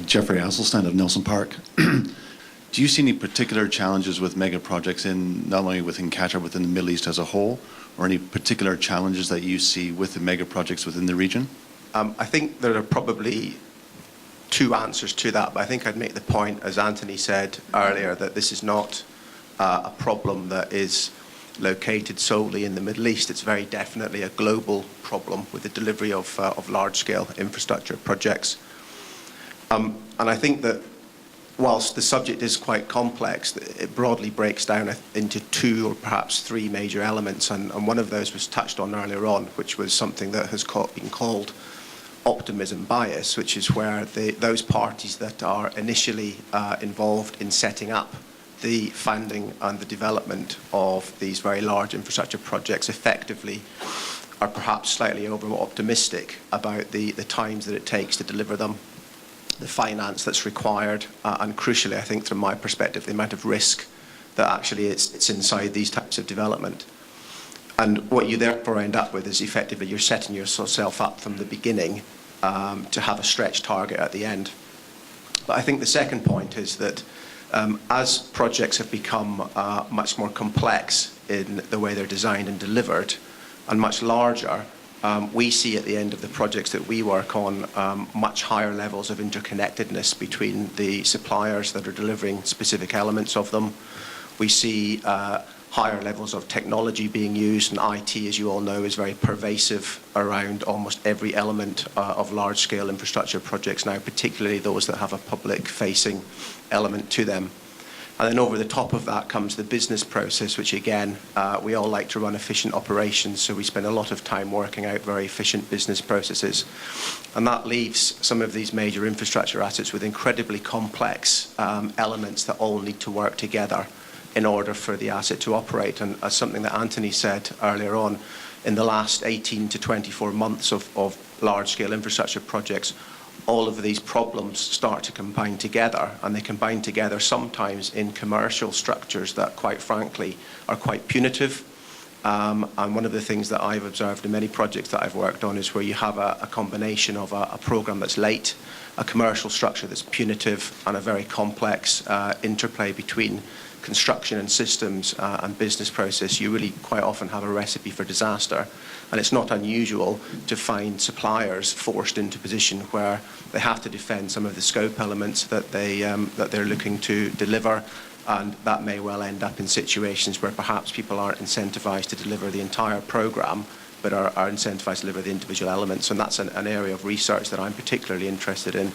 Jeffrey Asselstine of Nelson Park. Do you see any particular challenges with mega projects in not only within Qatar, within the Middle East as a whole, or any particular challenges that you see with the mega projects within the region? I think there are probably two answers to that, but I think I'd make the point, as Anthony said earlier, that this is not a problem that is located solely in the Middle East. It's very definitely a global problem with the delivery of large-scale infrastructure projects. And I think that whilst the subject is quite complex, it broadly breaks down into two or perhaps three major elements, and one of those was touched on earlier on, which was something that has been called optimism bias, which is where those parties that are initially involved in setting up the funding and the development of these very large infrastructure projects effectively are perhaps slightly over-optimistic about the times that it takes to deliver them, the finance that's required, and crucially, I think, from my perspective, the amount of risk that actually it's inside these types of development. And what you therefore end up with is effectively you're setting yourself up from the beginning to have a stretch target at the end. But I think the second point is that as projects have become much more complex in the way they're designed and delivered and much larger, we see at the end of the projects that we work on much higher levels of interconnectedness between the suppliers that are delivering specific elements of them. We see higher levels of technology being used, and IT, as you all know, is very pervasive around almost every element of large-scale infrastructure projects now, particularly those that have a public-facing element to them. And then over the top of that comes the business process, which again, we all like to run efficient operations, so we spend a lot of time working out very efficient business processes. And that leaves some of these major infrastructure assets with incredibly complex elements that all need to work together in order for the asset to operate. And as something that Anthony said earlier on, in the last 18 to 24 months of large-scale infrastructure projects, all of these problems start to combine together, and they combine together sometimes in commercial structures that, quite frankly, are quite punitive. And one of the things that I've observed in many projects that I've worked on is where you have a combination of a program that's late, a commercial structure that's punitive, and a very complex interplay between construction and systems and business process. You really quite often have a recipe for disaster. And it's not unusual to find suppliers forced into a position where they have to defend some of the scope elements that they're looking to deliver, and that may well end up in situations where perhaps people aren't incentivized to deliver the entire program, but are incentivized to deliver the individual elements. And that's an area of research that I'm particularly interested in.